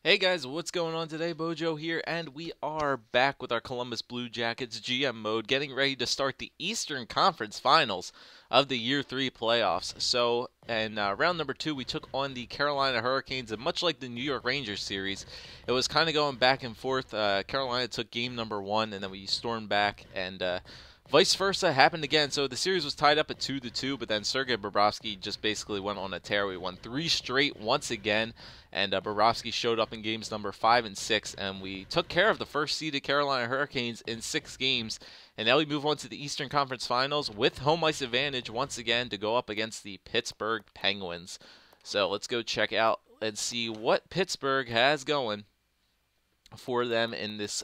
Hey guys, what's going on today? Bojo here, and we are back with our Columbus Blue Jackets GM mode, getting ready to start the Eastern Conference Finals of the Year 3 playoffs. So, in round number 2, we took on the Carolina Hurricanes, and much like the New York Rangers series, it was kind of going back and forth. Carolina took game number 1, and then we stormed back, and vice versa happened again. So the series was tied up at 2-2, but then Sergei Bobrovsky just basically went on a tear. We won 3 straight once again, and Bobrovsky showed up in games number 5 and 6, and we took care of the first seeded Carolina Hurricanes in 6 games. And now we move on to the Eastern Conference Finals with home ice advantage once again to go up against the Pittsburgh Penguins. So let's go check out and see what Pittsburgh has going for them in this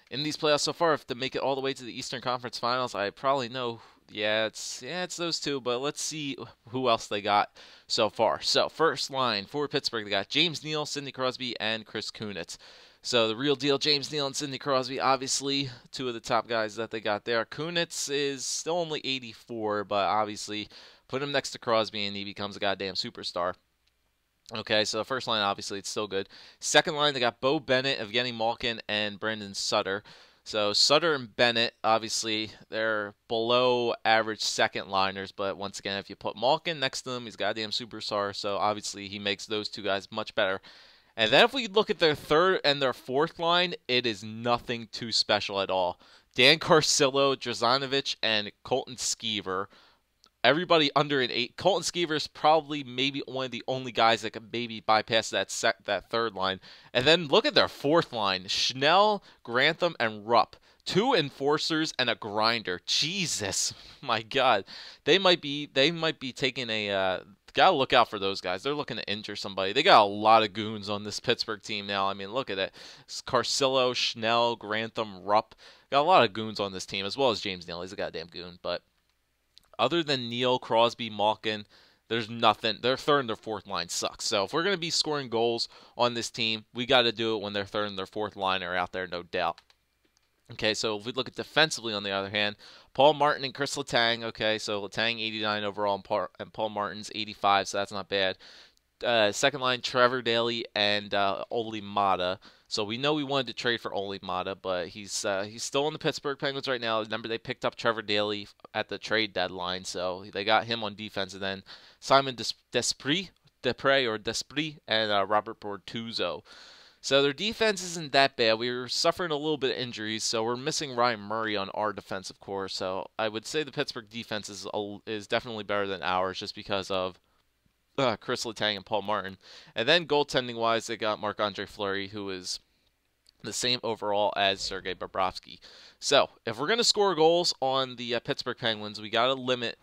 in these playoffs so far. If to make it all the way to the Eastern Conference Finals, I probably know. It's those two, but let's see who else they got so far. So first line for Pittsburgh, they got James Neal, Sidney Crosby, and Chris Kunitz. So the real deal, James Neal and Sidney Crosby, obviously two of the top guys that they got there. Kunitz is still only 84, but obviously put him next to Crosby and he becomes a goddamn superstar. Okay, so the first line, obviously, it's still good. Second line, they got Bo Bennett, Evgeny Malkin, and Brendan Sutter. So Sutter and Bennett, obviously, they're below average second liners, but once again, if you put Malkin next to them, he's a goddamn superstar, so obviously he makes those two guys much better. And then if we look at their third and their fourth line, it is nothing too special at all. Dan Carcillo, Drazanovich, and Colton Skeever. Everybody under an 8. Colton Skeever is probably maybe one of the only guys that can maybe bypass that third line. And then look at their fourth line. Schnell, Grantham, and Rupp. 2 enforcers and a grinder. Jesus, my God. They might be taking a gotta look out for those guys. They're looking to injure somebody. They got a lot of goons on this Pittsburgh team now. I mean, look at it. It's Carcillo, Schnell, Grantham, Rupp. Got a lot of goons on this team, as well as James Neal. He's a goddamn goon, but other than Neal, Crosby, Malkin, there's nothing. Their third and their fourth line sucks. So if we're going to be scoring goals on this team, we got to do it when their third and their fourth line are out there, no doubt. Okay, so if we look at defensively, on the other hand, Paul Martin and Chris Letang. Okay, so Letang 89 overall and Paul Martin's 85, so that's not bad. Second line, Trevor Daley and Oli Mata. So we know we wanted to trade for Oli Mata, but he's still on the Pittsburgh Penguins right now. Remember, they picked up Trevor Daley at the trade deadline, so they got him on defense. And then Simon Despres, and Robert Bortuzzo. So their defense isn't that bad. We were suffering a little bit of injuries, so we're missing Ryan Murray on our defensive core. So I would say the Pittsburgh defense is definitely better than ours, just because of Chris Letang and Paul Martin. And then goaltending-wise, they got Marc-Andre Fleury, who is the same overall as Sergei Bobrovsky. So, if we're going to score goals on the Pittsburgh Penguins, we got to limit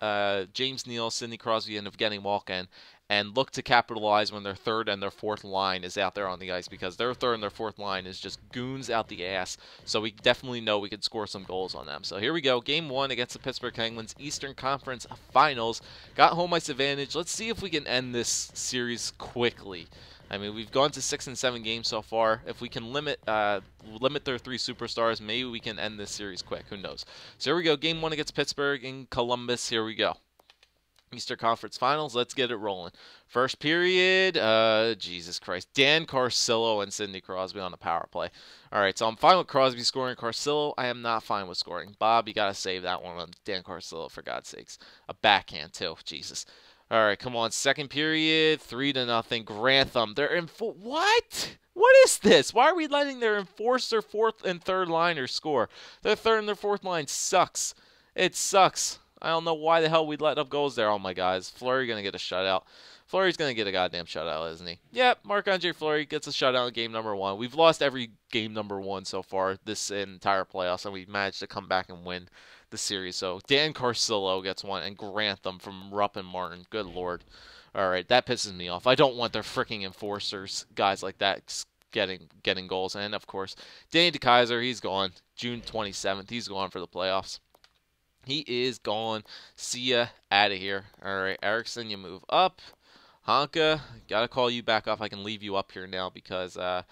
James Neal, Sidney Crosby, and Evgeny Malkin, and look to capitalize when their third and their fourth line is out there on the ice, because their third and their fourth line is just goons out the ass. So we definitely know we could score some goals on them. So here we go, Game 1 against the Pittsburgh Penguins, Eastern Conference Finals. Got home ice advantage. Let's see if we can end this series quickly. I mean, we've gone to 6 and 7 games so far. If we can limit their 3 superstars, maybe we can end this series quick. Who knows? So here we go, Game 1 against Pittsburgh in Columbus. Here we go. Eastern Conference Finals. Let's get it rolling. First period, Jesus Christ. Dan Carcillo and Sidney Crosby on the power play. All right, so I'm fine with Crosby scoring. Carcillo, I am not fine with scoring. Bob, you got to save that one on Dan Carcillo, for God's sakes. A backhand, too. Jesus. All right, come on. Second period, 3-0. Grantham, they're in full. What? What is this? Why are we letting their enforcer fourth and third liners score? Their third and their fourth line sucks. It sucks. I don't know why the hell we let up goals there. Oh, my guys. Fleury going to get a shutout. Fleury's going to get a goddamn shutout, isn't he? Yep, Marc-Andre Fleury gets a shutout in game number 1. We've lost every game number 1 so far this entire playoffs, and we've managed to come back and win the series. So Dan Carcillo gets one, and Grantham from Rupp and Martin. Good Lord. All right, that pisses me off. I don't want their freaking enforcers, guys like that, getting goals. And, of course, Danny DeKeyser, he's gone. June 27th, he's gone for the playoffs. He is gone. See ya. Out of here. All right, Erickson, you move up. Honka, got to call you back up. I can leave you up here now because AHL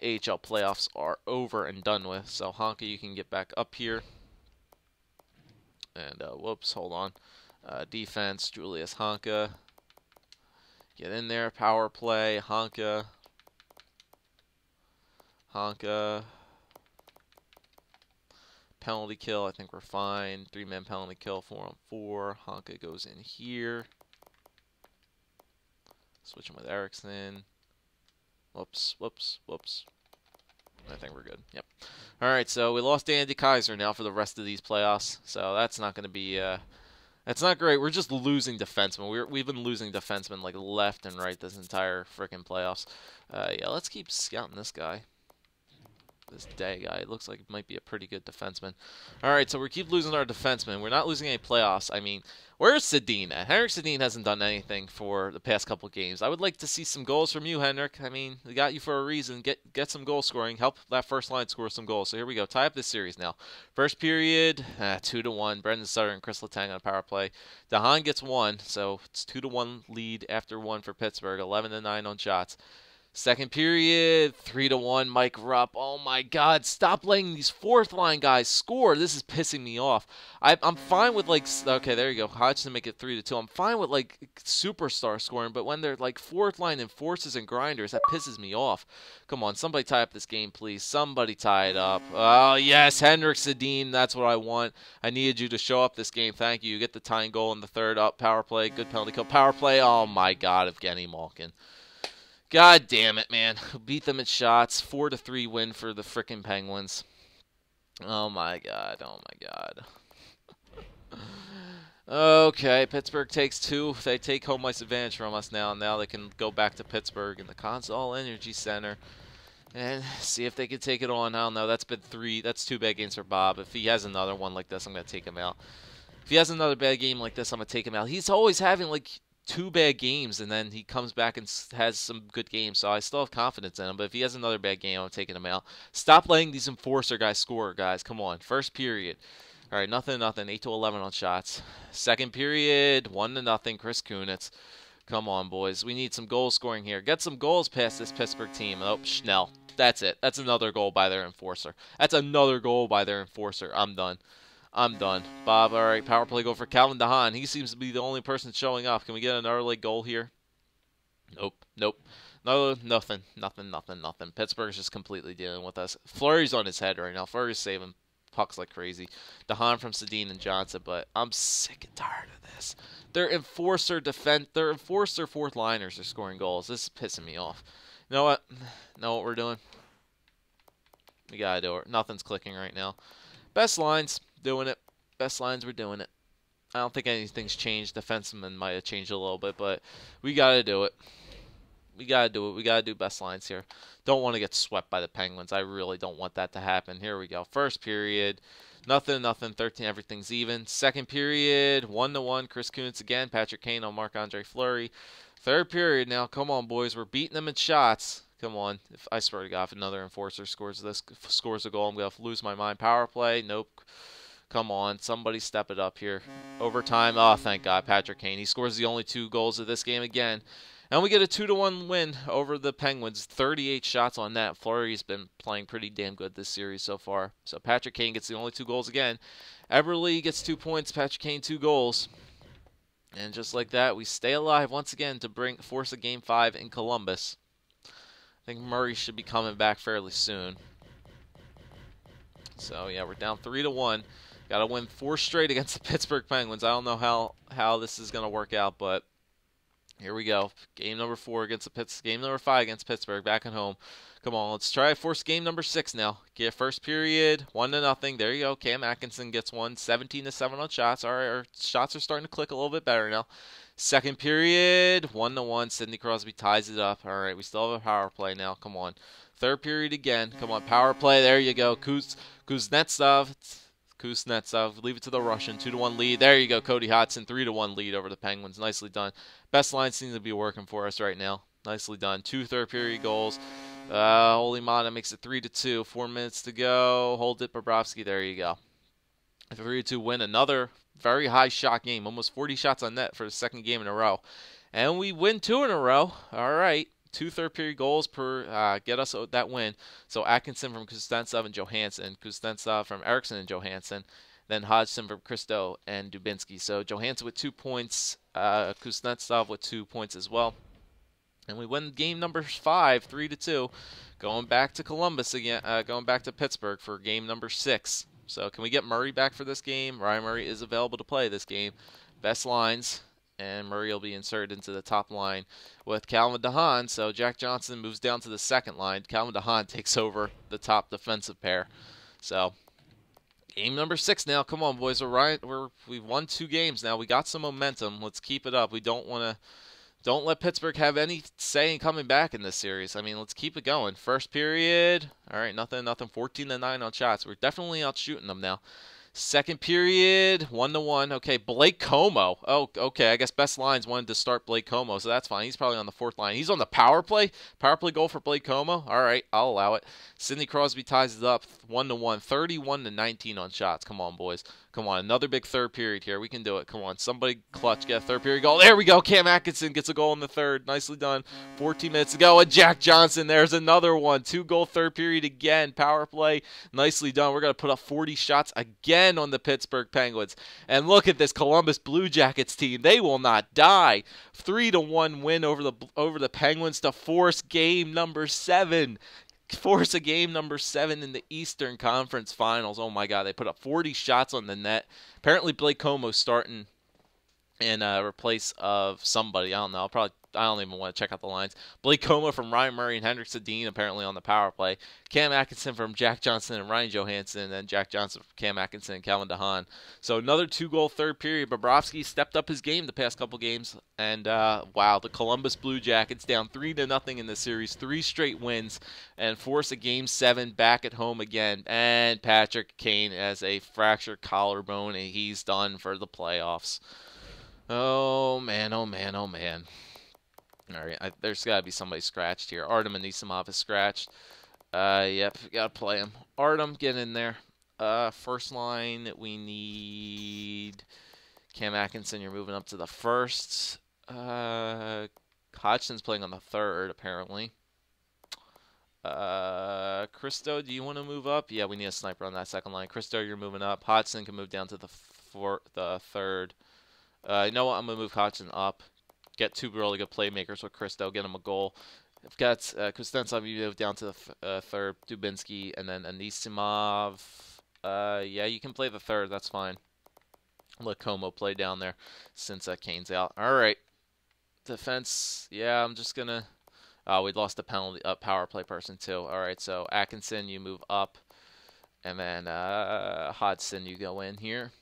playoffs are over and done with. So, Honka, you can get back up here. And, whoops, hold on. Defense, Julius Honka. Get in there. Power play, Honka. Honka. Penalty kill, I think we're fine. 3-man penalty kill, 4-on-4. Honka goes in here. Switch him with Eriksson. Whoops, whoops, whoops. I think we're good. Yep. All right, so we lost Andy Kaiser now for the rest of these playoffs. So that's not going to be that's not great. We're just losing defensemen. We've been losing defensemen like left and right this entire freaking playoffs. Yeah, let's keep scouting this guy. This Day guy. It looks like it might be a pretty good defenseman. All right, so we keep losing our defensemen. We're not losing any playoffs. I mean, where's Sedin at? Henrik Sedin hasn't done anything for the past couple games. I would like to see some goals from you, Henrik. I mean, we got you for a reason. Get some goal scoring. Help that first line score some goals. So here we go. Tie up this series now. First period, 2-1. Brendan Sutter and Chris Letang on a power play. DeHaan gets 1, so it's 2-1 lead after 1 for Pittsburgh. 11-9 on shots. Second period, 3-1, Mike Rupp. Oh my God, stop letting these fourth line guys score. This is pissing me off. I'm fine with okay, there you go. Hodgson make it 3-2. I'm fine with superstar scoring, but when they're like fourth line enforcers and grinders, that pisses me off. Come on, somebody tie up this game, please. Somebody tie it up. Oh yes, Henrik Sedin, that's what I want. I needed you to show up this game. Thank you. You get the tying goal in the third. Up, power play, good penalty kill. Power play. Oh my God, Evgeny Malkin. God damn it, man. Beat them at shots. 4-3 win for the frickin' Penguins. Oh my God. Oh my God. Okay, Pittsburgh takes 2. They take home ice advantage from us now. Now they can go back to Pittsburgh in the Consol Energy Center and see if they can take it on. I don't know. That's been 3. That's 2 bad games for Bob. If he has another one like this, I'm going to take him out. If he has another bad game like this, I'm going to take him out. He's always having 2 bad games, and then he comes back and has some good games, so I still have confidence in him. But if he has another bad game, I'm taking him out. Stop letting these enforcer guys score, guys. Come on. First period. All right, nothing. 8-11 on shots. Second period, 1-0, Chris Kunitz. Come on, boys. We need some goal scoring here. Get some goals past this Pittsburgh team. Oh, Schnell. That's it. That's another goal by their enforcer. That's another goal by their enforcer. I'm done. Bob, all right, power play goal for Calvin DeHaan. He seems to be the only person showing up. Can we get another late goal here? Nope. No, nothing. Pittsburgh's just completely dealing with us. Fleury's on his head right now. Fleury's saving pucks like crazy. DeHaan from Sedin and Johnson, but I'm sick and tired of this. Their enforcer fourth liners are scoring goals. This is pissing me off. You know what? Know what we're doing? We gotta do it. Nothing's clicking right now. Best lines. Doing it. Best lines, we're doing it. I don't think anything's changed. Defensemen might have changed a little bit, but we got to do it. We got to do it. We got to do best lines here. Don't want to get swept by the Penguins. I really don't want that to happen. Here we go. First period, nothing, 13, everything's even. Second period, 1-1, Chris Kunitz again, Patrick Kane on Marc-Andre Fleury. Third period now, come on, boys. We're beating them in shots. Come on. I swear to God, if another enforcer scores a goal, I'm going to lose my mind. Power play, nope. Come on, somebody step it up here. Overtime, oh, thank God, Patrick Kane. He scores the only 2 goals of this game again. And we get a 2-1 win over the Penguins. 38 shots on net. Fleury's been playing pretty damn good this series so far. So Patrick Kane gets the only 2 goals again. Eberle gets 2 points. Patrick Kane 2 goals. And just like that, we stay alive once again to force a Game 5 in Columbus. I think Murray should be coming back fairly soon. So yeah, we're down 3-1. Got to win 4 straight against the Pittsburgh Penguins. I don't know how this is going to work out, but here we go. Game number 4 against the Game number 5 against Pittsburgh back at home. Come on, let's try force game number 6 now. Get first period, 1-0. There you go. Cam Atkinson gets 1, 17-7 on shots. All right, our shots are starting to click a little bit better now. Second period, 1-1. Sidney Crosby ties it up. All right, we still have a power play now. Come on. Third period again. Come on, power play. There you go. Kuznetsov, leave it to the Russian. 2-1 lead. There you go. Cody Hodgson, 3-1 lead over the Penguins. Nicely done. Best line seems to be working for us right now. Nicely done. 2 third-period goals. Holy Mana makes it 3-2. 4 minutes to go. Hold it, Bobrovsky. There you go. 3-2 win. Another very high shot game. Almost 40 shots on net for the second game in a row. And we win 2 in a row. All right. 2 third-period goals per get us that win. So Atkinson from Kuznetsov and Johansson. Kuznetsov from Eriksson and Johansson. Then Hodgson from Christo and Dubinsky. So Johansson with 2 points. Kuznetsov with 2 points as well. And we win game number 5, 3-2. Going back to Columbus again, going back to Pittsburgh for game number 6. So can we get Murray back for this game? Ryan Murray is available to play this game. Best lines, and Murray will be inserted into the top line with Calvin DeHaan. So Jack Johnson moves down to the second line. Calvin DeHaan takes over the top defensive pair. So game number 6 now. Come on, boys. We've won 2 games now. We got some momentum. Let's keep it up. We don't let Pittsburgh have any say in coming back in this series. I mean, let's keep it going. First period, all right, nothing. 14-9 on shots. We're definitely out shooting them now. Second period, 1-1. Okay, Blake Como. Oh, okay. I guess Best Lines wanted to start Blake Como, so that's fine. He's probably on the 4th line. He's on the power play. Power play goal for Blake Como. All right, I'll allow it. Sidney Crosby ties it up 1-1. 31-19 on shots. Come on, boys. Come on, another big third period here. We can do it. Come on, somebody clutch, get a third period goal. There we go. Cam Atkinson gets a goal in the third. Nicely done. 14 minutes to go. And Jack Johnson, there's another one. 2-goal third period again. Power play. Nicely done. We're going to put up 40 shots again on the Pittsburgh Penguins. And look at this Columbus Blue Jackets team. They will not die. 3-1 win over the Penguins to force game number 7. Force a game number 7 in the Eastern Conference Finals. Oh my God, they put up 40 shots on the net. Apparently Blake Como's starting in replace of somebody. I don't know. I don't even want to check out the lines. Blake Como from Ryan Murray and Henrik Sedin apparently on the power play. Cam Atkinson from Jack Johnson and Ryan Johansson, and then Jack Johnson from Cam Atkinson and Calvin DeHaan. So another 2-goal third period. Bobrovsky stepped up his game the past couple games, and wow, the Columbus Blue Jackets down 3-0 in the series, 3 straight wins, and force a game 7 back at home again. And Patrick Kane has a fractured collarbone, and he's done for the playoffs. Oh man, oh man, oh man. All right, there's got to be somebody scratched here. Artem Anisimov is scratched. Yep, got to play him. Artem, get in there. First line, we need Cam Atkinson. You're moving up to the first. Hodgson's playing on the third, apparently. Christo, do you want to move up? Yeah, we need a sniper on that second line. Christo, you're moving up. Hodgson can move down to the third. You know what? I'm going to move Hodgson up. Get 2 really good playmakers with Christo. Get him a goal. I've got Kuznetsov, you move down to the third. Dubinsky, and then Anisimov. Yeah, you can play the third. That's fine. Let Como play down there since Kane's out. All right. Defense. Yeah, I'm just going to... we lost a penalty power play person, too. All right, so Atkinson, you move up. And then Hodgson, you go in here.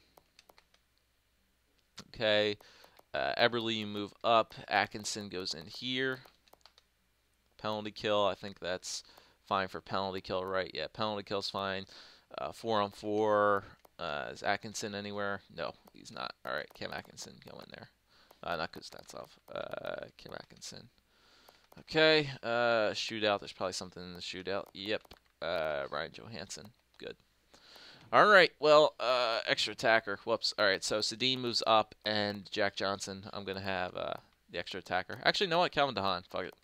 Okay. Eberle, you move up. Atkinson goes in here. Penalty kill, I think that's fine for penalty kill, right? Yeah, penalty kill's fine. 4-on-4. Is Atkinson anywhere? No, he's not. All right, Cam Atkinson, go in there. Not Kuznetsov. Cam Atkinson. Okay, shootout. There's probably something in the shootout. Yep. Ryan Johansson. Good. All right, well, extra attacker. Whoops. All right, so Sedin moves up, and Jack Johnson, I'm going to have the extra attacker. Actually, you know what? Calvin DeHaan. Fuck it.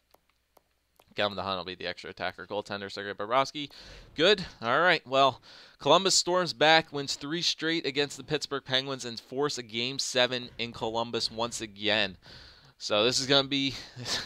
Calvin DeHaan will be the extra attacker. Goaltender, Sergei Bobrovsky. Good. All right, well, Columbus storms back, wins 3 straight against the Pittsburgh Penguins, and force a Game 7 in Columbus once again. So this is going to be,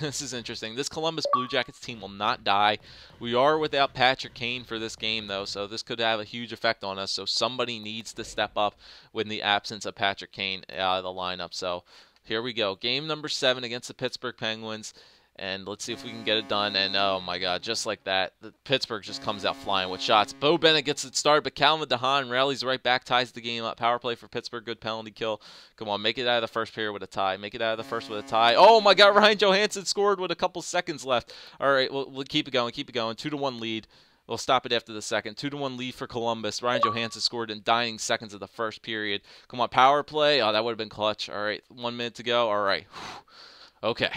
this is interesting. This Columbus Blue Jackets team will not die. We are without Patrick Kane for this game, though, so this could have a huge effect on us. So somebody needs to step up with the absence of Patrick Kane out of the lineup. So here we go. Game number 7 against the Pittsburgh Penguins. And let's see if we can get it done. And, oh, my God, just like that, the Pittsburgh just comes out flying with shots. Bo Bennett gets it started, but Calvin DeHaan rallies right back, ties the game up. Power play for Pittsburgh, good penalty kill. Come on, make it out of the first period with a tie. Make it out of the first with a tie. Oh, my God, Ryan Johansson scored with a couple seconds left. All right, we'll keep it going, keep it going. 2-1 lead. We'll stop it after the second. 2-1 lead for Columbus. Ryan Johansson scored in dying seconds of the first period. Come on, power play. Oh, that would have been clutch. All right, 1 minute to go. All right. Okay.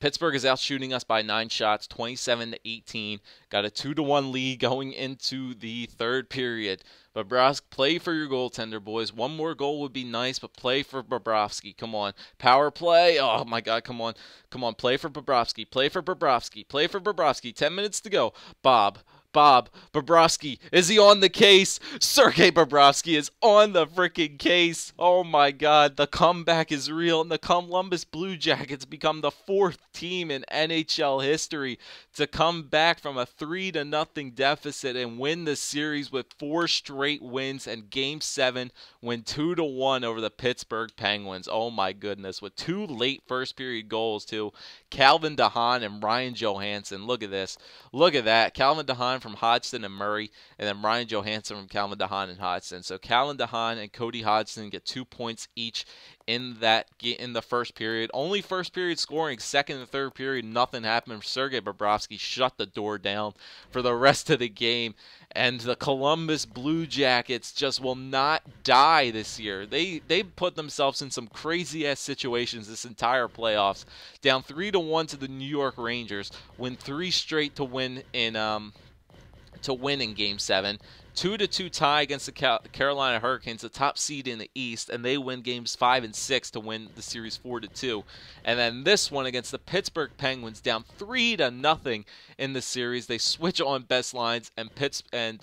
Pittsburgh is out shooting us by 9 shots, 27-18. Got a 2-1 lead going into the third period. Bobrovsky, play for your goaltender, boys. 1 more goal would be nice, but play for Bobrovsky. Come on. Power play. Oh, my God. Come on. Come on. Play for Bobrovsky. Play for Bobrovsky. Play for Bobrovsky. 10 minutes to go. Bob. Bob Bobrovsky, is he on the case? Sergei Bobrovsky is on the freaking case. Oh my God, the comeback is real, and the Columbus Blue Jackets become the 4th team in NHL history to come back from a 3-0 deficit and win the series with 4 straight wins, and Game 7 win 2-1 over the Pittsburgh Penguins. Oh my goodness, with 2 late first period goals to Calvin DeHaan and Ryan Johansson. Look at this. Look at that. Calvin DeHaan from Hodgson and Murray, and then Ryan Johansson from Calvin DeHaan and Hodgson. So Calvin DeHaan and Cody Hodgson get 2 points each in the first period. Only first period scoring. Second and third period, nothing happened. Sergei Bobrovsky shut the door down for the rest of the game. And the Columbus Blue Jackets just will not die this year. They put themselves in some crazy-ass situations this entire playoffs. Down 3-1 to the New York Rangers. Win 3 straight to win in Game 7. 2-2 tie against the Carolina Hurricanes, the top seed in the East, and they win games 5 and 6 to win the series 4-2. And then this one against the Pittsburgh Penguins, down 3-0 in the series. They switch on best lines, and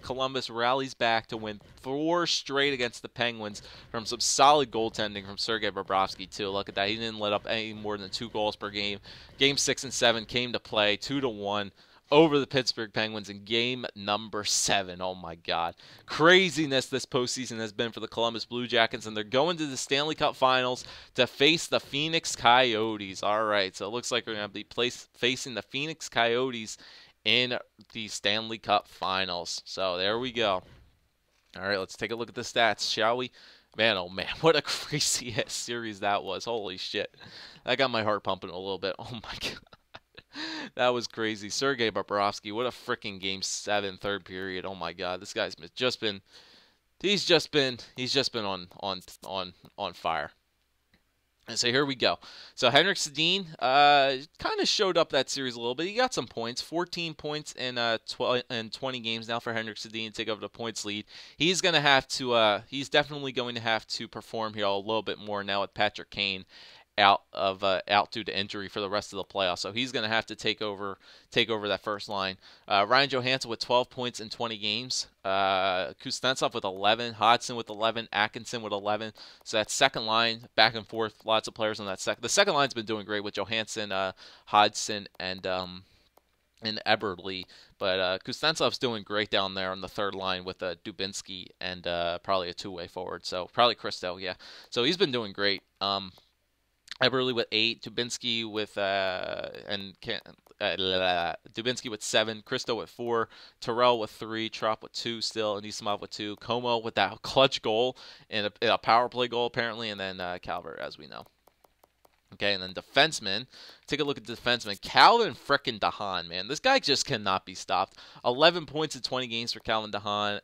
Columbus rallies back to win 4 straight against the Penguins from some solid goaltending from Sergei Bobrovsky too. Look at that. He didn't let up any more than 2 goals per game. Game 6 and 7 came to play, 2-1. Over the Pittsburgh Penguins in game number 7. Oh my God. Craziness this postseason has been for the Columbus Blue Jackets, and they're going to the Stanley Cup Finals to face the Phoenix Coyotes. All right, so it looks like we're going to be facing the Phoenix Coyotes in the Stanley Cup Finals. So there we go. All right, let's take a look at the stats, shall we? Man, oh man, what a crazy-ass series that was. Holy shit. That got my heart pumping a little bit. Oh my God. That was crazy. Sergei Bobrovsky, what a freaking Game 7 third period. Oh my God, this guy's just been on fire. And so here we go. So Henrik Sedin kind of showed up that series a little bit. He got some points, 14 points in 20 games now for Henrik Sedin to take over the points lead. He's definitely going to have to perform here a little bit more now with Patrick Kane out due to injury for the rest of the playoffs. So he's going to have to take over that first line. Ryan Johansson with 12 points in 20 games. Kuznetsov with 11. Hodgson with 11. Atkinson with 11. So that second line, back and forth, lots of players on that The second line's been doing great with Johansson, Hodgson, and Eberle. But Kuznetsov's doing great down there on the third line with Dubinsky and probably a two-way forward. So probably Christo, yeah. So he's been doing great. Eberle with 8, Dubinsky with Dubinsky with 7, Christo with 4, Terrell with 3, Trop with 2 still, Anisimov with 2, Como with that clutch goal and a power play goal apparently, and then Calvert, as we know. Okay, and then defensemen. Take a look at defensemen. Calvin frickin' DeHaan, man. This guy just cannot be stopped. 11 points in 20 games for Calvin DeHaan.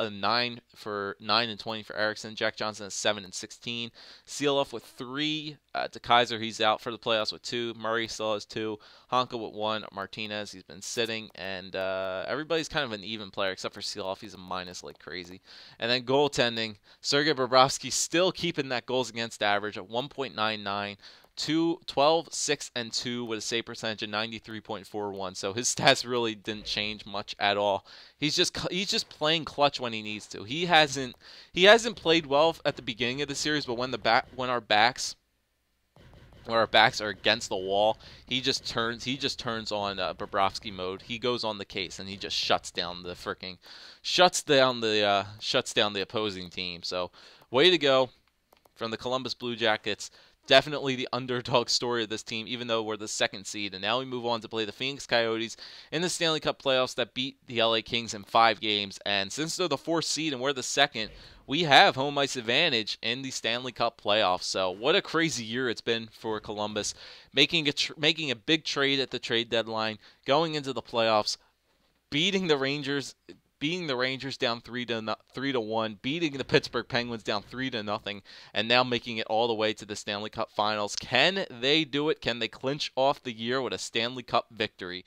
9 and 20 for Eriksson. Jack Johnson has 7 and 16. Seeloff with 3. To Kaiser, he's out for the playoffs with 2. Murray still has 2. Honka with 1. Martinez, he's been sitting, and everybody's kind of an even player except for Seeloff. He's a minus like crazy. And then goaltending, Sergei Bobrovsky still keeping that goals against average at 1.99. 12, 6, and 2 with a save percentage of 93.41. So his stats really didn't change much at all. He's just playing clutch when he needs to. He hasn't played well at the beginning of the series, but when our backs are against the wall, he just turns on Bobrovsky mode. He goes on the case and he just shuts down the opposing team. So way to go from the Columbus Blue Jackets. Definitely the underdog story of this team, even though we're the second seed. And now we move on to play the Phoenix Coyotes in the Stanley Cup playoffs that beat the LA Kings in 5 games. And since they're the 4th seed and we're the 2nd, we have home ice advantage in the Stanley Cup playoffs. So what a crazy year it's been for Columbus, making a big trade at the trade deadline, going into the playoffs, beating the Rangers down 3-1, beating the Pittsburgh Penguins down 3-0, and now making it all the way to the Stanley Cup Finals. Can they do it? Can they clinch off the year with a Stanley Cup victory?